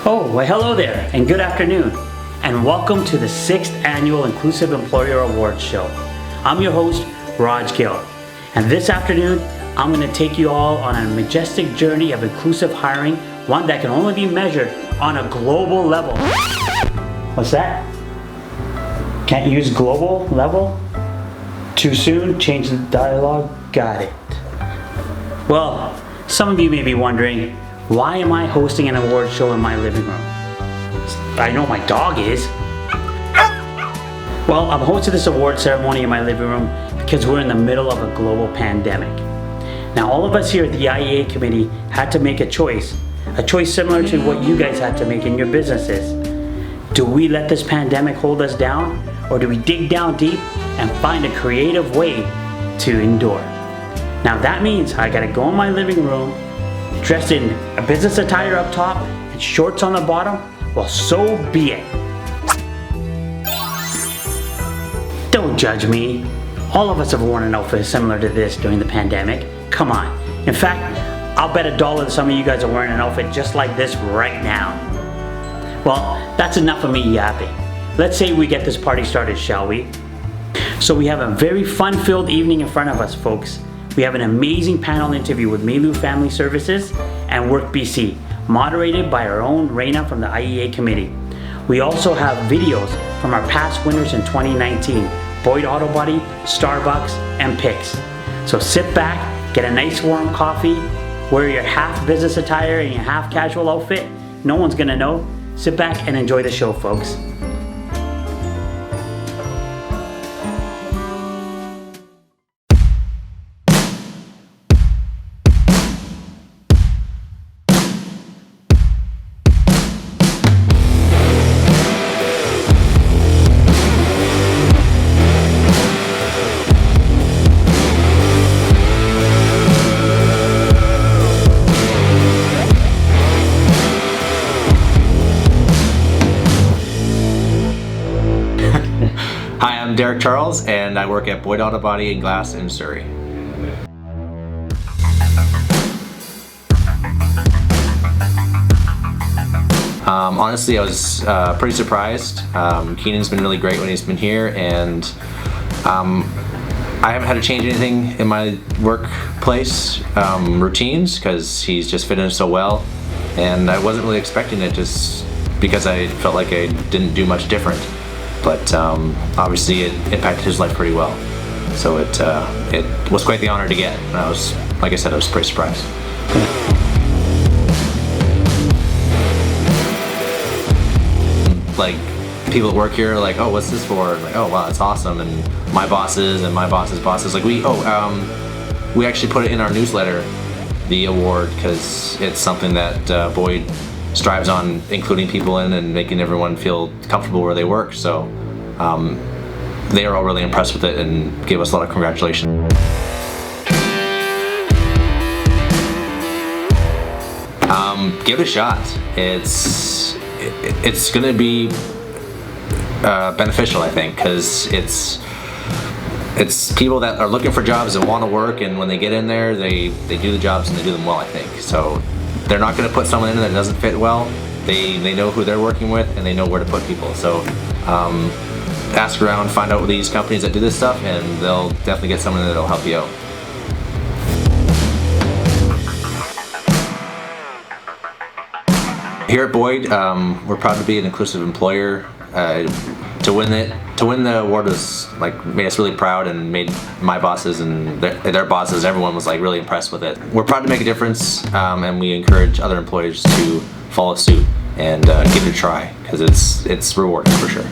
Oh, well, hello there, and good afternoon, and welcome to the 6th Annual Inclusive Employer Awards Show. I'm your host, Raj Gill, and this afternoon, I'm going to take you all on a majestic journey of inclusive hiring, one that can only be measured on a global level. What's that? Can't use global level? Too soon? Change the dialogue? Got it. Well, some of you may be wondering, why am I hosting an award show in my living room? I know my dog is. Well, I'm hosting this award ceremony in my living room because we're in the middle of a global pandemic. Now, all of us here at the IEA committee had to make a choice similar to what you guys had to make in your businesses. Do we let this pandemic hold us down, or do we dig down deep and find a creative way to endure? Now that means I gotta go in my living room, dressed in a business attire up top and shorts on the bottom. Well, so be it. Don't judge me. All of us have worn an outfit similar to this during the pandemic. Come on. In fact, I'll bet $1 that some of you guys are wearing an outfit just like this right now. Well, that's enough of me yapping. Let's say we get this party started, shall we? So we have a very fun-filled evening in front of us, folks. We have an amazing panel interview with Melu Family Services and Work BC, moderated by our own Reina from the IEA committee. We also have videos from our past winners in 2019, Boyd Auto Body, Starbucks, and Pix. So sit back, get a nice warm coffee, wear your half business attire and your half casual outfit. No one's gonna know. Sit back and enjoy the show, folks. Hi, I'm Derek Charles, and I work at Boyd Auto Body and Glass in Surrey. Honestly, I was pretty surprised. Keenan's been really great when he's been here, and I haven't had to change anything in my workplace routines because he's just fit in so well, and I wasn't really expecting it just because I felt like I didn't do much different. But obviously it impacted his life pretty well. So it was quite the honor to get. And I was, like I said, I was pretty surprised. Like, people that work here are like, oh, what's this for? And like, oh, wow, that's awesome. And my bosses and my boss's bosses, like we actually put it in our newsletter, the award, because it's something that Boyd strives on including people in and making everyone feel comfortable where they work. So they are all really impressed with it and gave us a lot of congratulations. Give it a shot. It's going to be beneficial, I think, because it's people that are looking for jobs and want to work, and when they get in there, they do the jobs and they do them well, I think. So they're not going to put someone in that doesn't fit well. They know who they're working with, and they know where to put people. So ask around, find out these companies that do this stuff, and they'll definitely get someone that'll help you out. Here at Boyd, we're proud to be an inclusive employer. To win the award was made us really proud, and made my bosses and their bosses, everyone was really impressed with it. We're proud to make a difference, and we encourage other employers to follow suit and give it a try, because it's rewarding for sure.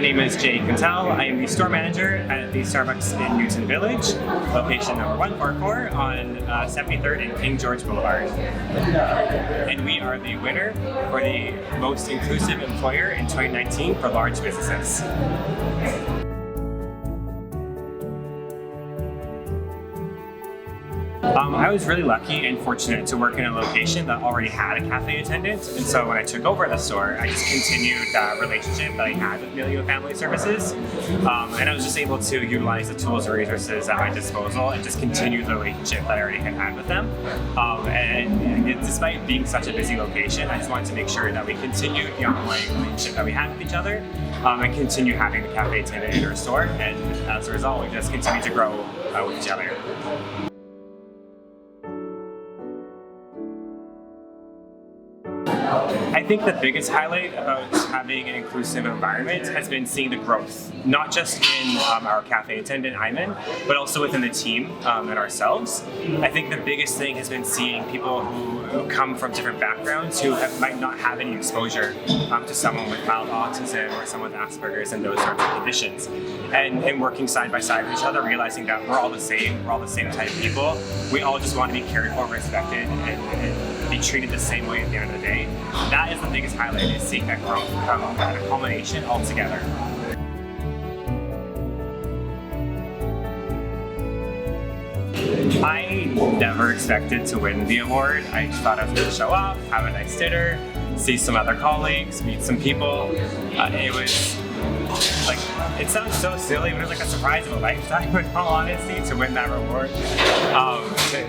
My name is Jay Quintel. I am the store manager at the Starbucks in Newton Village, location number 144 on 73rd and King George Boulevard. And we are the winner for the Most Inclusive Employer in 2019 for large businesses. I was really lucky and fortunate to work in a location that already had a cafe attendant, and so when I took over the store, I just continued that relationship that I had with Milieu Family Services, and I was just able to utilize the tools and resources at my disposal and just continue the relationship that I already had with them. And despite being such a busy location, I just wanted to make sure that we continued the ongoing relationship that we had with each other, and continue having the cafe attendant in our store, and as a result, we just continued to grow with each other. I think the biggest highlight about having an inclusive environment has been seeing the growth, not just in our cafe attendant, Iman, but also within the team and ourselves. I think the biggest thing has been seeing people who come from different backgrounds who might not have any exposure to someone with mild autism or someone with Asperger's and those sorts of conditions. And working side by side with each other, realizing that we're all the same type of people. We all just want to be cared for, respected, and be treated the same way at the end of the day. That is the biggest highlight, is seeing that growth come at a culmination all together. I never expected to win the award. I just thought I was going to show up, have a nice dinner, see some other colleagues, meet some people. It was like, it sounds so silly, but it was like a surprise of a lifetime, in all honesty, to win that reward.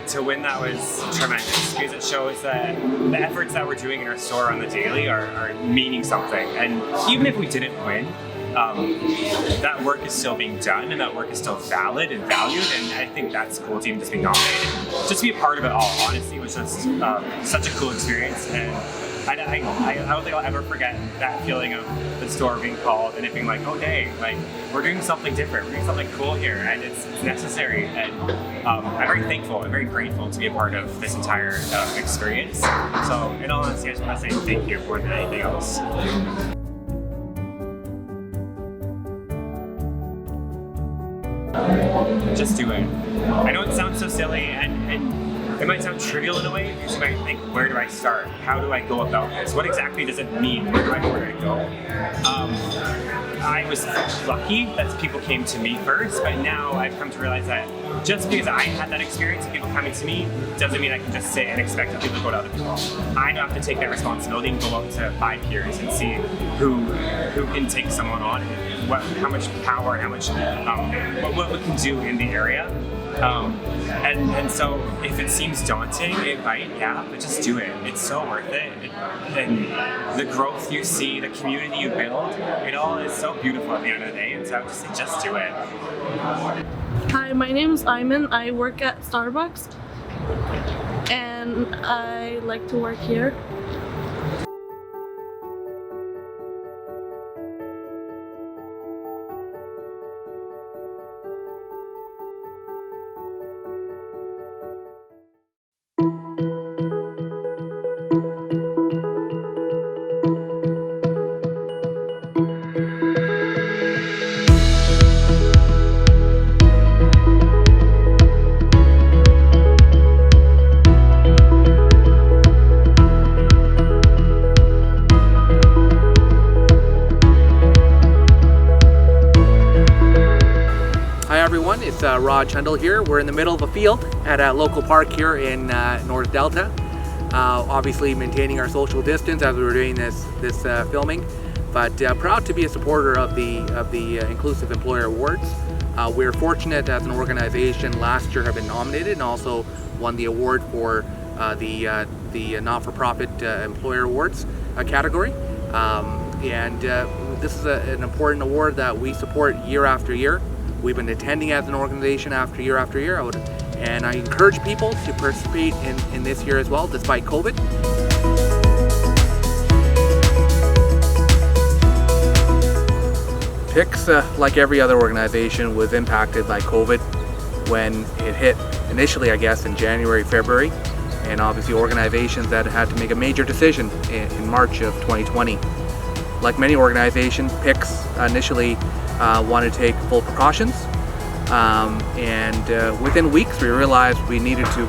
To win that was tremendous, because it shows that the efforts that we're doing in our store on the daily are meaning something. And even if we didn't win, that work is still being done, and that work is still valid and valued, and I think that's cool to even just be nominated. Just to be a part of it all, honestly, was just such a cool experience, and I don't think I'll ever forget that feeling of the store being called and it being like, okay, like, we're doing something different, we're doing something cool here, and it's necessary, and I'm very thankful and very grateful to be a part of this entire experience. So in all honesty, I just want to say thank you more than anything else. Just do it. I know it sounds so silly, and it might sound trivial in a way, because you might think, where do I start? How do I go about this? What exactly does it mean? Where do I go? I was lucky that people came to me first, but now I've come to realize that just because I had that experience of people coming to me doesn't mean I can just sit and expect people to go to other people. I now have to take that responsibility and go out to my peers and see who can take someone on, how much power and how much what we can do in the area. And so if it seems daunting, it might, yeah, but just do it. It's so worth it. And the growth you see, the community you build, it all is so beautiful at the end of the day. And so I would just say, just do it. Hi, my name is Iman. I work at Starbucks, and I like to work here. It's Rod Chundle here. We're in the middle of a field at a local park here in North Delta. Obviously maintaining our social distance as we were doing this filming, but proud to be a supporter of the Inclusive Employer Awards. We're fortunate as an organization last year have been nominated and also won the award for the not-for-profit employer awards category. This is an important award that we support year after year. We've been attending as an organization year after year, and I encourage people to participate in this year as well, despite COVID. PICS, like every other organization, was impacted by COVID when it hit initially, I guess, in January, February, and obviously organizations that had to make a major decision in March of 2020. like many organizations, PICS initially wanted to take full precautions. And within weeks we realized we needed to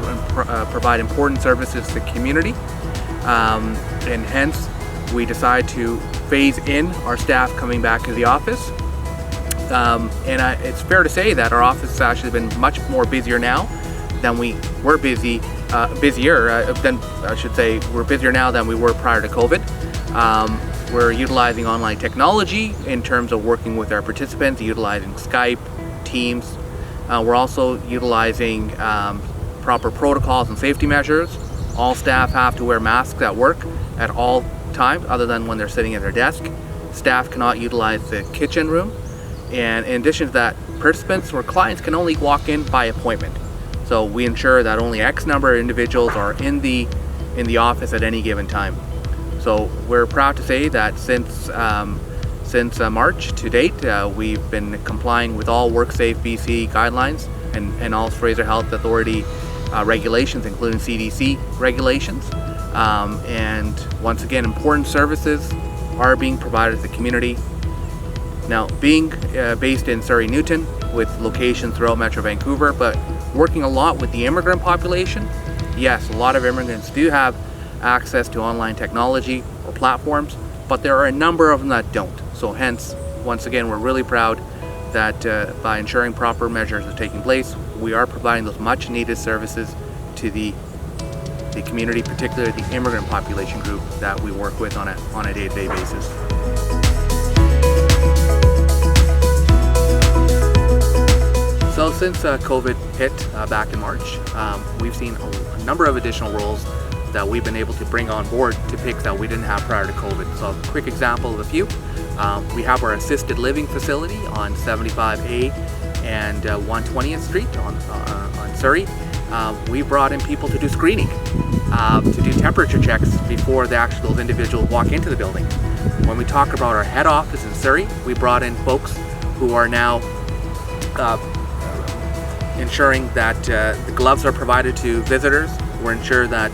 provide important services to the community, and hence we decided to phase in our staff coming back to the office. It's fair to say that our office has actually been much more busier now than we were busier now than we were prior to COVID. We're utilizing online technology in terms of working with our participants, utilizing Skype, Teams. We're also utilizing proper protocols and safety measures. All staff have to wear masks at work at all times other than when they're sitting at their desk. Staff cannot utilize the kitchen room. And in addition to that, participants or clients can only walk in by appointment. So we ensure that only X number of individuals are in the office at any given time. So we're proud to say that since March to date, we've been complying with all WorkSafe BC guidelines and all Fraser Health Authority regulations, including CDC regulations. And once again, important services are being provided to the community. Now, being based in Surrey Newton with locations throughout Metro Vancouver, but working a lot with the immigrant population, yes, a lot of immigrants do have access to online technology or platforms, but there are a number of them that don't. So hence, once again, we're really proud that by ensuring proper measures are taking place, we are providing those much needed services to the community, particularly the immigrant population group that we work with on a day-to-day basis. So since COVID hit back in March, we've seen a number of additional roles that we've been able to bring on board to PICS that we didn't have prior to COVID. So a quick example of a few. We have our assisted living facility on 75A and 120th Street on Surrey. We brought in people to do screening, to do temperature checks before the actual individuals walk into the building. When we talk about our head office in Surrey, we brought in folks who are now ensuring that the gloves are provided to visitors. We ensure that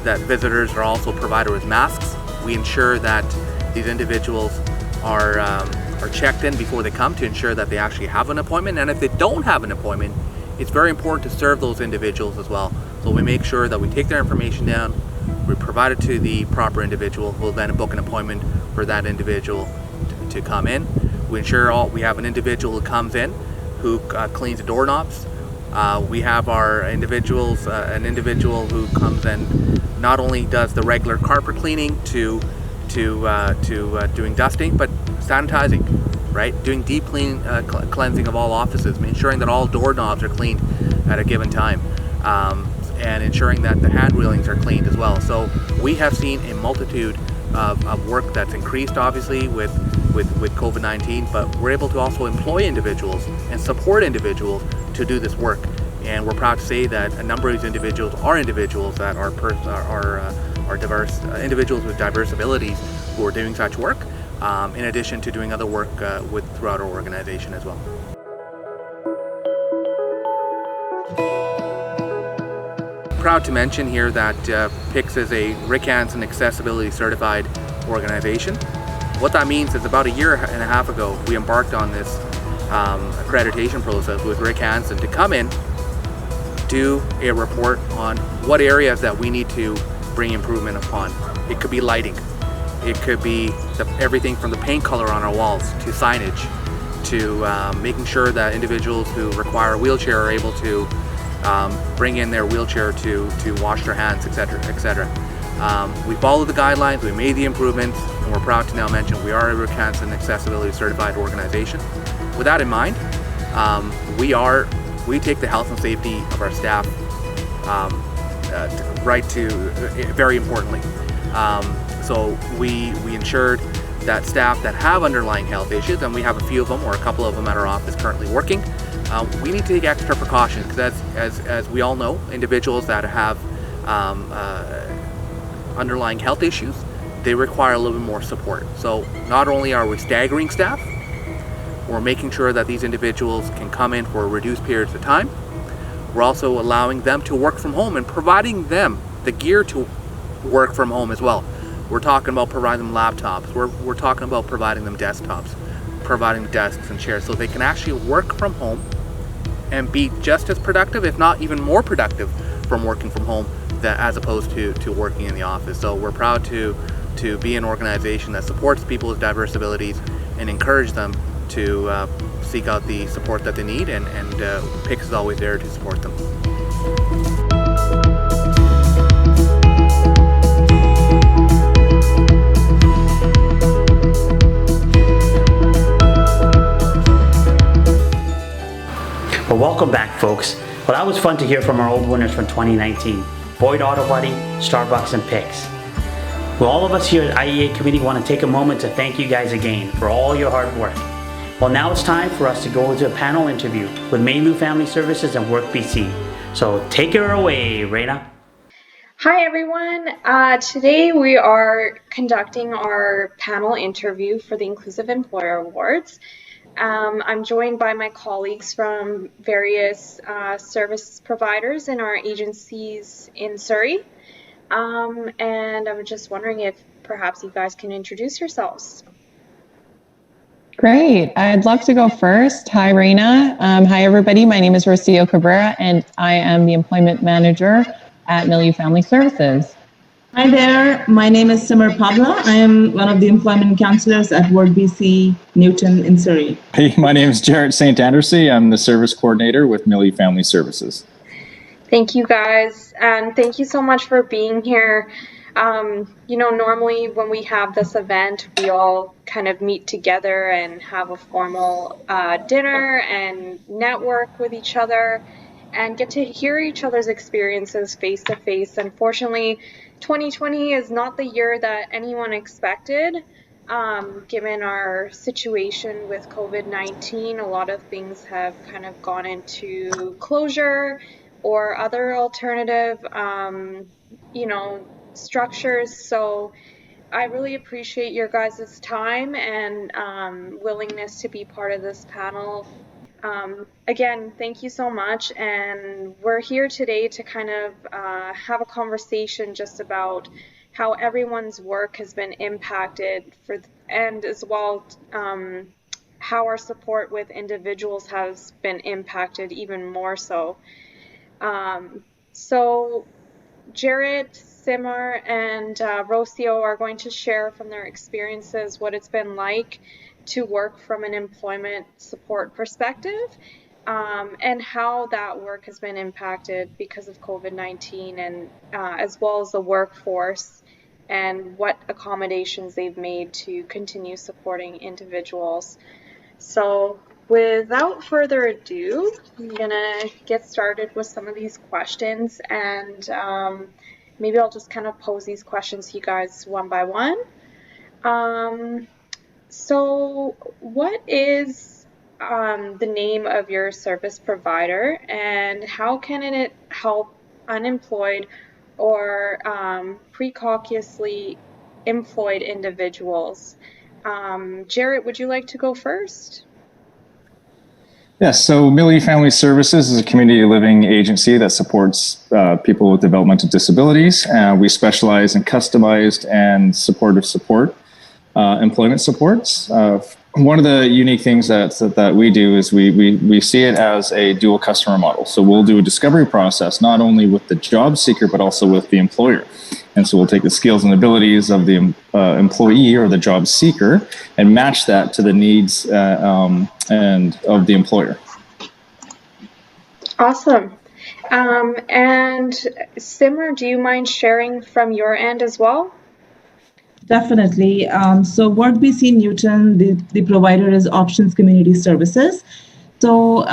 that visitors are also provided with masks. We ensure that these individuals are checked in before they come to ensure that they actually have an appointment. And if they don't have an appointment, it's very important to serve those individuals as well. So we make sure that we take their information down, we provide it to the proper individual who will then book an appointment for that individual to come in. We ensure we have an individual who comes in who cleans the doorknobs. We have our individuals, an individual who comes in, not only does the regular carpet cleaning to doing dusting, but sanitizing, right? Doing deep cleansing of all offices, ensuring that all doorknobs are cleaned at a given time, and ensuring that the hand railings are cleaned as well. So we have seen a multitude of work that's increased, obviously, with COVID-19, but we're able to also employ individuals and support individuals to do this work. And we're proud to say that a number of these individuals are individuals that are diverse, individuals with diverse abilities who are doing such work, in addition to doing other work throughout our organization as well. Proud to mention here that PICS is a Rick Hansen Accessibility Certified organization. What that means is about a year and a half ago, we embarked on this accreditation process with Rick Hansen to come in, do a report on what areas that we need to bring improvement upon. It could be lighting, it could be everything from the paint color on our walls to signage, to making sure that individuals who require a wheelchair are able to bring in their wheelchair to wash their hands, etc., etc. We followed the guidelines, we made the improvements, and we're proud to now mention we are a Rick Hansen Accessibility Certified organization. With that in mind, we take the health and safety of our staff very importantly. So we ensured that staff that have underlying health issues, and we have a few of them or a couple of them at our office currently working, we need to take extra precautions because as we all know, individuals that have underlying health issues, they require a little bit more support. So not only are we staggering staff, we're making sure that these individuals can come in for reduced periods of time. We're also allowing them to work from home and providing them the gear to work from home as well. We're talking about providing them laptops. We're talking about providing them desktops, providing desks and chairs so they can actually work from home and be just as productive, if not even more productive, from working from home as opposed to working in the office. So we're proud to be an organization that supports people with diverse abilities and encourage them to seek out the support that they need, and PICS is always there to support them. Well, welcome back, folks. Well, that was fun to hear from our old winners from 2019, Boyd Auto Body, Starbucks, and PICS. Well, all of us here at IEA Committee want to take a moment to thank you guys again for all your hard work. Well, now it's time for us to go into a panel interview with Mainu Family Services and Work BC. So take her away, Raina. Hi everyone. Today we are conducting our panel interview for the Inclusive Employer Awards. I'm joined by my colleagues from various service providers in our agencies in Surrey. And I'm just wondering if perhaps you guys can introduce yourselves. Great. I'd love to go first. Hi, Raina. Hi, everybody. My name is Rocio Cabrera, and I am the Employment Manager at Milieu Family Services. Hi there. My name is Simar Pabla. I am one of the employment counselors at Work BC Newton in Surrey. Hey, my name is Jarrett St. Andersey. I'm the service coordinator with Milieu Family Services. Thank you guys, and thank you so much for being here. Normally when we have this event, we all kind of meet together and have a formal dinner and network with each other and get to hear each other's experiences face to face. Unfortunately, 2020 is not the year that anyone expected. Given our situation with COVID-19, a lot of things have kind of gone into closure or other alternative, structures. So I really appreciate your guys' time and willingness to be part of this panel. Again, thank you so much. And we're here today to kind of have a conversation just about how everyone's work has been impacted and as well how our support with individuals has been impacted even more so. So Jarrett, Simar, and Rocio are going to share from their experiences what it's been like to work from an employment support perspective and how that work has been impacted because of COVID-19 and as well as the workforce and what accommodations they've made to continue supporting individuals. So without further ado, I'm gonna get started with some of these questions, and maybe I'll just kind of pose these questions to you guys one by one. So what is the name of your service provider, and how can it help unemployed or precociously employed individuals? Jarrett, would you like to go first? Yes, so Milieu Family Services is a community living agency that supports people with developmental disabilities. We specialize in customized and supportive support, employment supports. One of the unique things that we do is we see it as a dual customer model. So we'll do a discovery process, not only with the job seeker, but also with the employer. And so we'll take the skills and abilities of the employee or the job seeker and match that to the needs and of the employer. Awesome. And Simar, do you mind sharing from your end as well? Definitely. So Work BC Newton, the provider is Options Community Services. So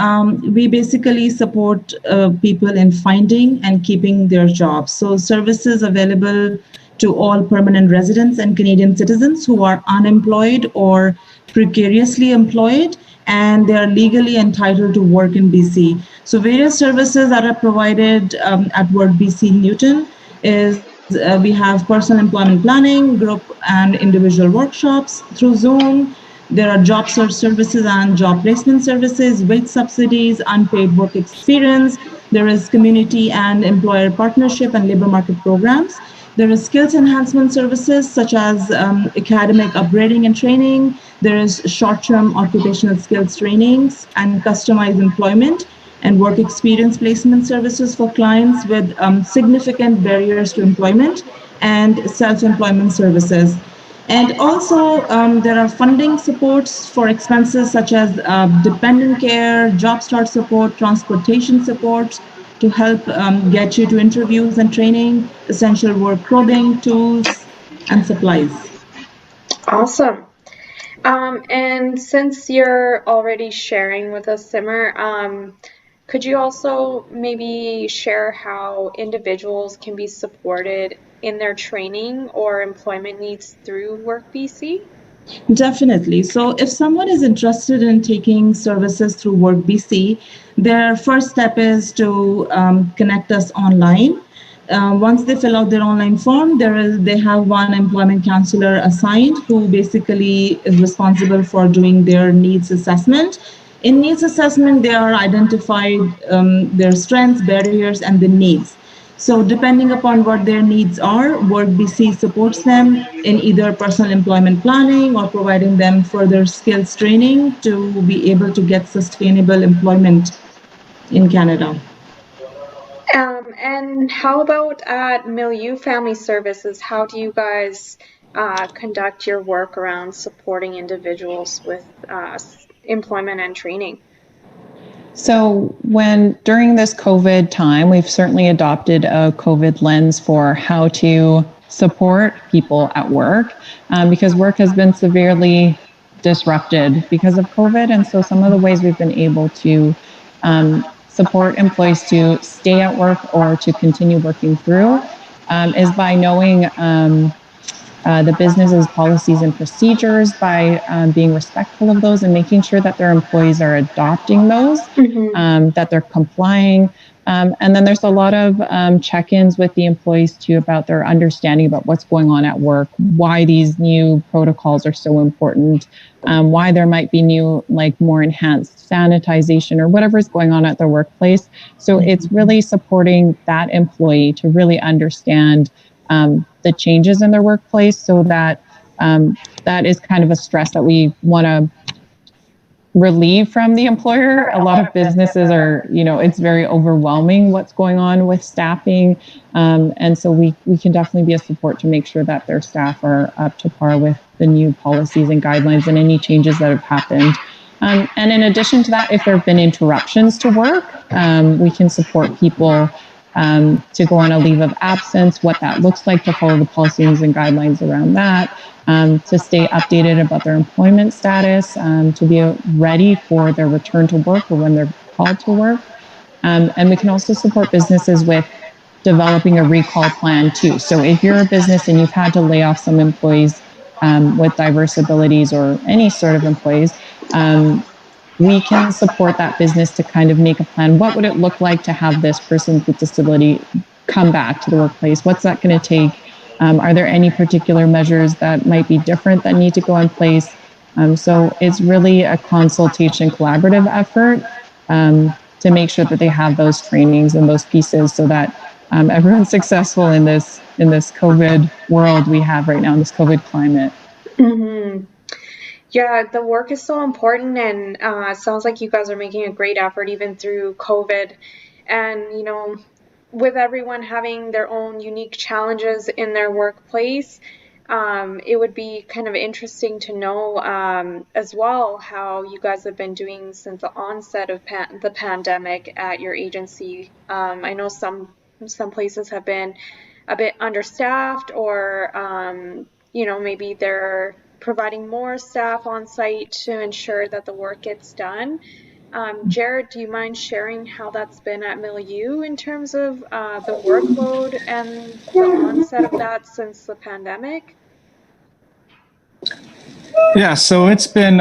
we basically support people in finding and keeping their jobs. So services available to all permanent residents and Canadian citizens who are unemployed or precariously employed, and they are legally entitled to work in BC. So various services that are provided at Work BC Newton is we have personal employment planning, group and individual workshops through Zoom. There are job search services and job placement services, wage subsidies, unpaid work experience, There is community and employer partnership and labor market programs. There is skills enhancement services such as academic upgrading and training. There is short-term occupational skills trainings and customized employment and work experience placement services for clients with significant barriers to employment and self-employment services. And also, there are funding supports for expenses such as dependent care, job start support, transportation support to help get you to interviews and training, essential work clothing, tools, and supplies. Awesome. And since you're already sharing with us, Simmer, could you also maybe share how individuals can be supported in their training or employment needs through WorkBC? Definitely. So if someone is interested in taking services through WorkBC, their first step is to connect us online. Once they fill out their online form, they have one employment counselor assigned who basically is responsible for doing their needs assessment. In needs assessment, they are identified their strengths, barriers, and the needs. So depending upon what their needs are, WorkBC supports them in either personal employment planning or providing them further skills training to be able to get sustainable employment in Canada. And how about at Milieu Family Services? How do you guys conduct your work around supporting individuals with employment and training? So during this COVID time, we've certainly adopted a COVID lens for how to support people at work because work has been severely disrupted because of COVID. And so some of the ways we've been able to support employees to stay at work or to continue working through is by knowing the business's policies and procedures, by being respectful of those and making sure that their employees are adopting those, that they're complying. And then there's a lot of check-ins with the employees too about their understanding about what's going on at work, why these new protocols are so important, why there might be new, like more enhanced sanitization or whatever is going on at their workplace. So it's really supporting that employee to really understand the changes in their workplace so that that is kind of a stress that we want to relieve from the employer. A lot of businesses are, it's very overwhelming what's going on with staffing. And so we can definitely be a support to make sure that their staff are up to par with the new policies and guidelines and any changes that have happened. And in addition to that, if there have been interruptions to work, we can support people to go on a leave of absence, what that looks like, to follow the policies and guidelines around that, to stay updated about their employment status, to be ready for their return to work or when they're called to work. And we can also support businesses with developing a recall plan too. So if you're a business and you've had to lay off some employees with diverse abilities or any sort of employees, we can support that business to kind of make a plan. What would it look like to have this person with disability come back to the workplace? What's that going to take? Are there any particular measures that might be different that need to go in place? So it's really a consultation collaborative effort to make sure that they have those trainings and those pieces so that everyone's successful in this COVID world we have right now, in this COVID climate. Mm-hmm. Yeah, the work is so important, and it sounds like you guys are making a great effort even through COVID. And, with everyone having their own unique challenges in their workplace, it would be kind of interesting to know as well how you guys have been doing since the onset of the pandemic at your agency. I know some places have been a bit understaffed, or, maybe they're providing more staff on site to ensure that the work gets done. Jared, do you mind sharing how that's been at Milieu in terms of the workload and the onset of that since the pandemic? Yeah, so it's been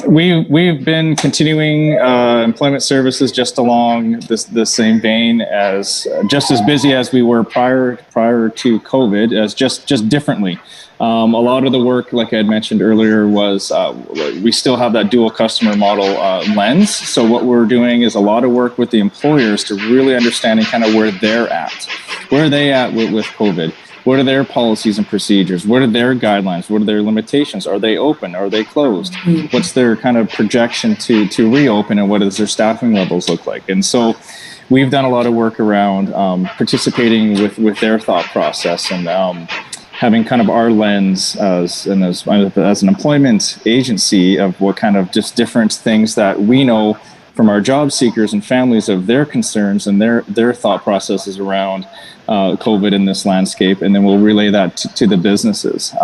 we've been continuing employment services just along the same vein as just as busy as we were prior to COVID, as just differently. A lot of the work, like I had mentioned earlier, was we still have that dual customer model lens. So what we're doing is a lot of work with the employers to really understanding kind of where they're at. Where are they at with COVID? What are their policies and procedures? What are their guidelines? What are their limitations? Are they open? Are they closed? What's their kind of projection to reopen, and what does their staffing levels look like? And so we've done a lot of work around participating with their thought process and having kind of our lens as an employment agency of what kind of just different things that we know from our job seekers and families of their concerns and their thought processes around COVID in this landscape, and then we'll relay that to the businesses.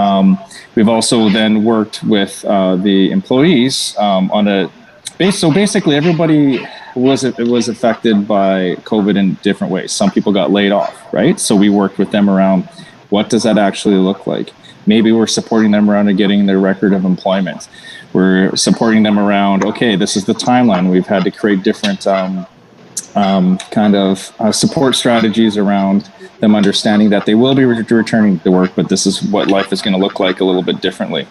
We've also then worked with the employees on so basically everybody was affected by COVID in different ways. Some people got laid off, right? So we worked with them around what does that actually look like? Maybe we're supporting them around getting their record of employment. We're supporting them around, okay, this is the timeline. We've had to create different kind of support strategies around them understanding that they will be returning to work, but this is what life is going to look like a little bit differently.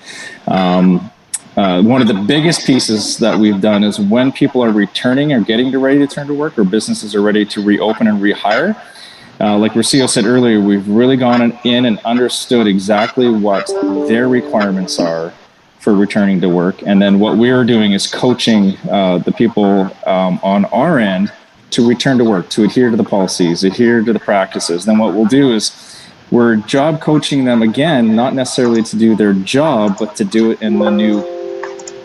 One of the biggest pieces that we've done is when people are returning or getting ready to return to work, or businesses are ready to reopen and rehire, like Rocio said earlier, we've really gone in and understood exactly what their requirements are for returning to work. And then what we're doing is coaching the people on our end to return to work, to adhere to the policies, adhere to the practices. Then what we'll do is we're job coaching them again, not necessarily to do their job, but to do it in the new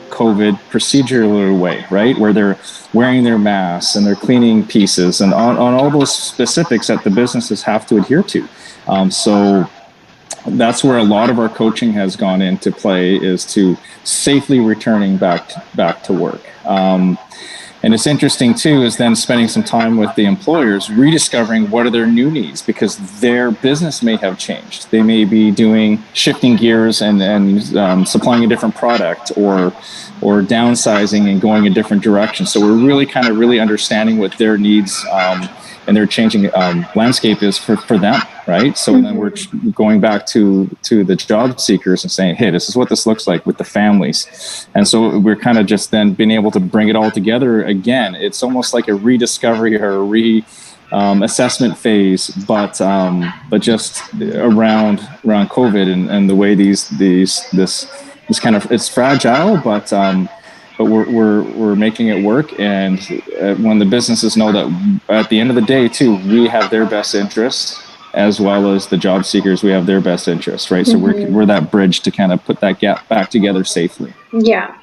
COVID procedural way, right? Where they're wearing their masks and they're cleaning pieces and on all those specifics that the businesses have to adhere to. So that's where a lot of our coaching has gone into play, is to safely returning back to work. And it's interesting too, is then spending some time with the employers, rediscovering what are their new needs, because their business may have changed. They may be shifting gears and supplying a different product, or downsizing and going a different direction. So we're really understanding what their needs and their changing landscape is for them, right? So then we're going back to the job seekers and saying, hey, this is what this looks like with the families. And so we're kind of just then being able to bring it all together again. It's almost like a rediscovery or a assessment phase, but just around COVID and the way this kind of, it's fragile, but we're making it work. And when the businesses know that at the end of the day too, we have their best interest, as well as the job seekers, we have their best interest, right? So we're that bridge to kind of put that gap back together safely. Yeah.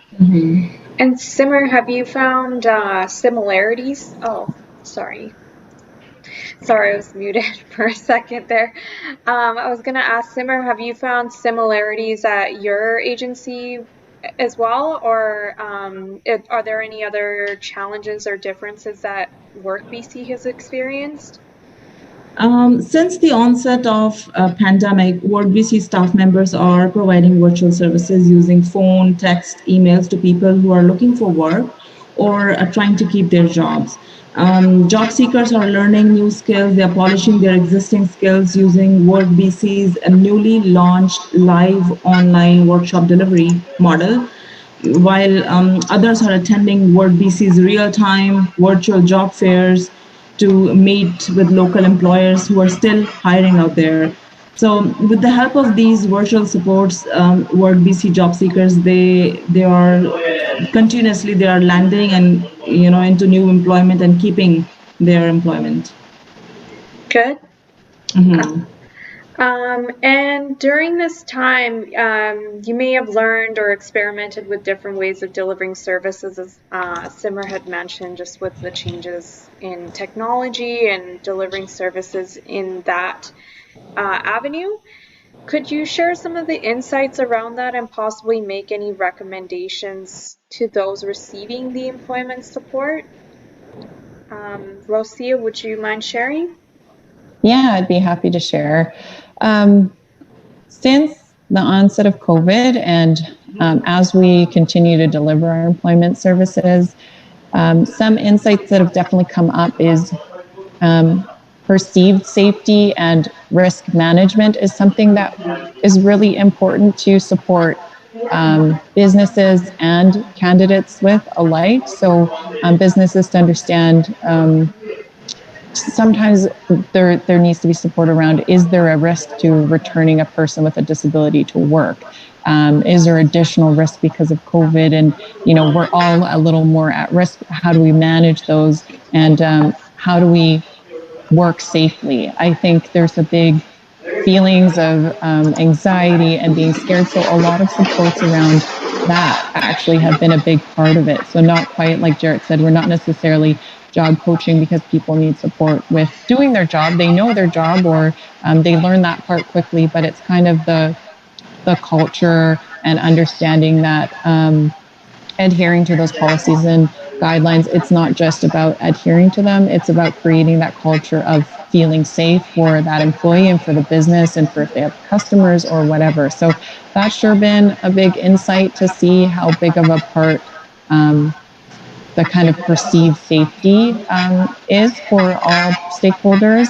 And Simmer, have you found similarities? Oh, sorry, I was muted for a second there. I was going to ask Simmer, have you found similarities at your agency as well, or are there any other challenges or differences that WorkBC has experienced? Since the onset of pandemic, WorkBC staff members are providing virtual services using phone, text, emails to people who are looking for work or are trying to keep their jobs. Job seekers are learning new skills. They're polishing their existing skills using WorkBC's newly launched live online workshop delivery model, while others are attending WorkBC's real-time virtual job fairs to meet with local employers who are still hiring out there. So with the help of these virtual supports, WorkBC job seekers, they are continuously landing and into new employment and keeping their employment. Good. And during this time, you may have learned or experimented with different ways of delivering services, as Simmer had mentioned, just with the changes in technology and delivering services in that avenue. Could you share some of the insights around that and possibly make any recommendations to those receiving the employment support? Rocio, would you mind sharing? Yeah, I'd be happy to share. Since the onset of COVID and as we continue to deliver our employment services. Some insights that have definitely come up is perceived safety and risk management is something that is really important to support businesses and candidates with alike. So businesses to understand sometimes there needs to be support around, is there a risk to returning a person with a disability to work? Is there additional risk because of COVID? And, we're all a little more at risk. How do we manage those? And how do we work safely? I think there's a big feelings of anxiety and being scared. So a lot of supports around that actually have been a big part of it. So not quite like Jarrett said, we're not necessarily job coaching because people need support with doing their job. They know their job, or they learn that part quickly, but it's kind of the culture and understanding that adhering to those policies and guidelines, it's not just about adhering to them, it's about creating that culture of feeling safe for that employee and for the business and for if they have customers or whatever. So that's sure been a big insight to see how big of a part the kind of perceived safety is for all stakeholders.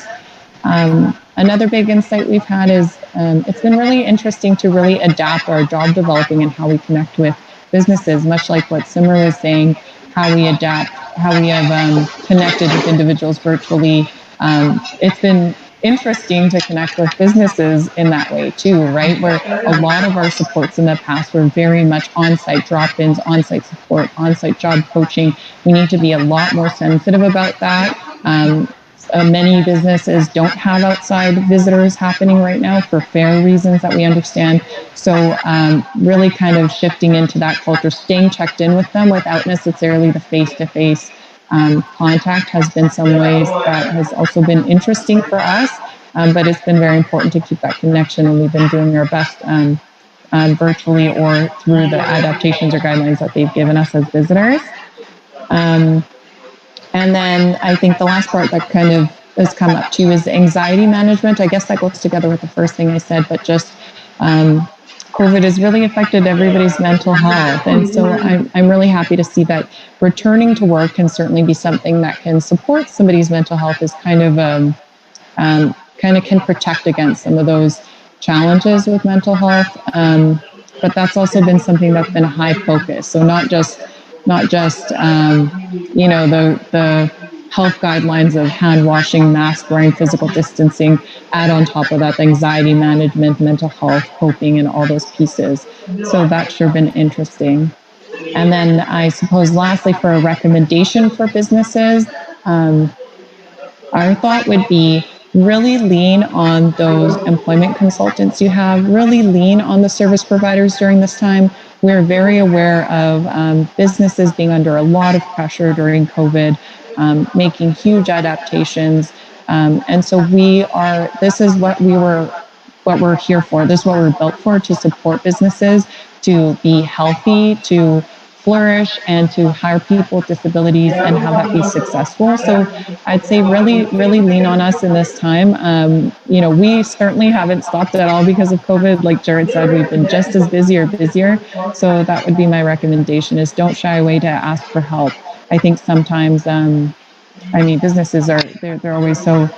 Another big insight we've had is it's been really interesting to really adapt our job developing and how we connect with businesses, much like what Simmer was saying, how we adapt, how we have connected with individuals virtually. It's been interesting to connect with businesses in that way too, right? Where a lot of our supports in the past were very much on-site drop-ins, on-site support, on-site job coaching. We need to be a lot more sensitive about that. Many businesses don't have outside visitors happening right now for fair reasons that we understand. So really kind of shifting into that culture, staying checked in with them without necessarily the face-to-face contact has been some ways that has also been interesting for us, but it's been very important to keep that connection, and we've been doing our best virtually or through the adaptations or guidelines that they've given us as visitors. And then I think the last part that kind of has come up too is anxiety management. I guess that goes together with the first thing I said, but just COVID has really affected everybody's mental health. And so I'm really happy to see that returning to work can certainly be something that can support somebody's mental health, is kind of can protect against some of those challenges with mental health. But that's also been something that's been a high focus. So not just the health guidelines of hand washing, mask wearing, physical distancing, add on top of that the anxiety management, mental health, coping, and all those pieces. So that's sure been interesting. And then I suppose lastly, for a recommendation for businesses, our thought would be really lean on those employment consultants you have, really lean on the service providers during this time. We're very aware of businesses being under a lot of pressure during COVID, making huge adaptations. And so this is what we're here for. This is what we're built for, to support businesses, to be healthy, to flourish, and to hire people with disabilities and have that be successful. So I'd say really, really lean on us in this time. We certainly haven't stopped at all because of COVID. Like Jared said, we've been just as busy or busier. So that would be my recommendation, is don't shy away to ask for help. I think sometimes, businesses they're always so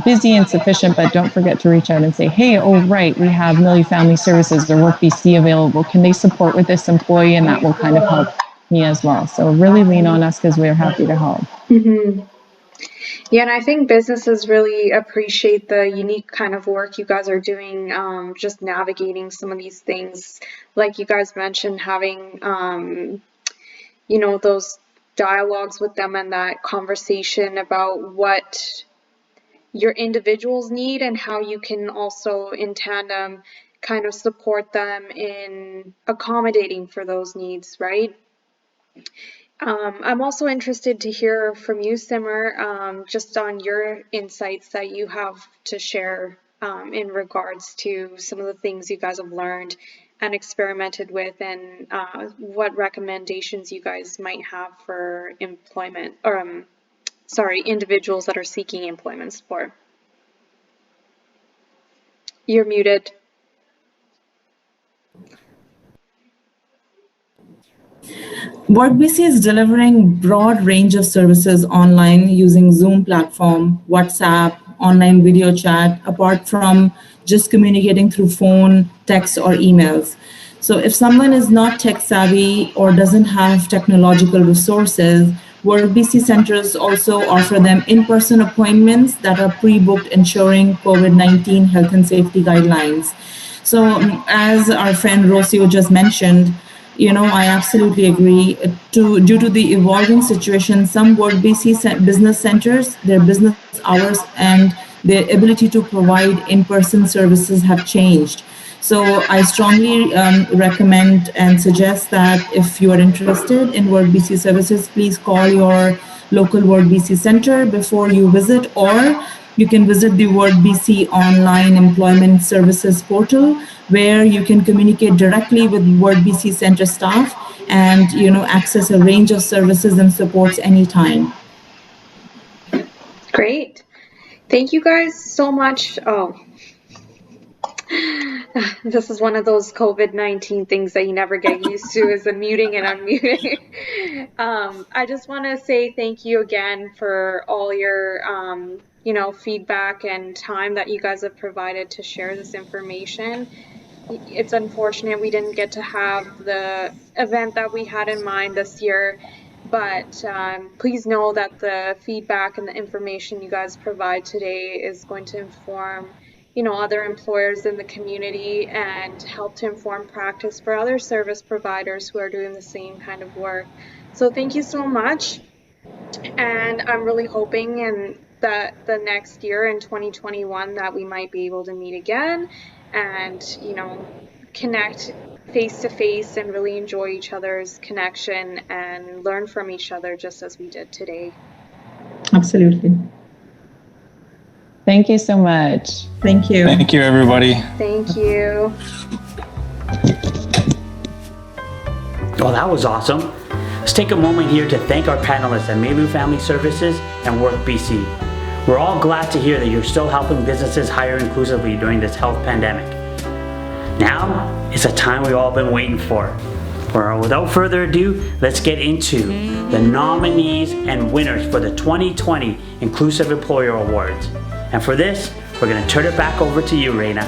busy and sufficient, but don't forget to reach out and say, hey, right, we have Millie Family Services or Work BC available. Can they support with this employee? And that will kind of help me as well. So really lean on us, because we're happy to help. Mm-hmm. Yeah, and I think businesses really appreciate the unique kind of work you guys are doing, just navigating some of these things. Like you guys mentioned, having, those dialogues with them and that conversation about what your individuals need and how you can also in tandem kind of support them in accommodating for those needs, right? I'm also interested to hear from you, Simmer, just on your insights that you have to share in regards to some of the things you guys have learned and experimented with, and what recommendations you guys might have for employment, or individuals that are seeking employment support. You're muted. WorkBC is delivering broad range of services online using Zoom platform, WhatsApp, online video chat, apart from just communicating through phone, text, or emails. So if someone is not tech savvy or doesn't have technological resources, WorkBC centers also offer them in-person appointments that are pre-booked, ensuring COVID-19 health and safety guidelines. So as our friend Rocio just mentioned, I absolutely agree. Due to the evolving situation, some WorkBC business centers, their business hours and their ability to provide in-person services have changed. So I strongly recommend and suggest that if you are interested in WorkBC services, please call your local WorkBC center before you visit, or you can visit the WorkBC online employment services portal, where you can communicate directly with WorkBC center staff and access a range of services and supports anytime. Great. Thank you guys so much. This is one of those COVID-19 things that you never get used to, is the muting and unmuting. I just want to say thank you again for all your feedback and time that you guys have provided to share this information. It's unfortunate we didn't get to have the event that we had in mind this year, but please know that the feedback and the information you guys provide today is going to inform other employers in the community and help to inform practice for other service providers who are doing the same kind of work. So thank you so much. And I'm really hoping that the next year in 2021 that we might be able to meet again and, connect face to face and really enjoy each other's connection and learn from each other just as we did today. Absolutely. Thank you so much. Thank you. Thank you, everybody. Thank you. Well, that was awesome. Let's take a moment here to thank our panelists at Melu Family Services and WorkBC. We're all glad to hear that you're still helping businesses hire inclusively during this health pandemic. Now, it's a time we've all been waiting for. Without further ado, let's get into the nominees and winners for the 2020 Inclusive Employer Awards. And for this, we're going to turn it back over to you, Reina.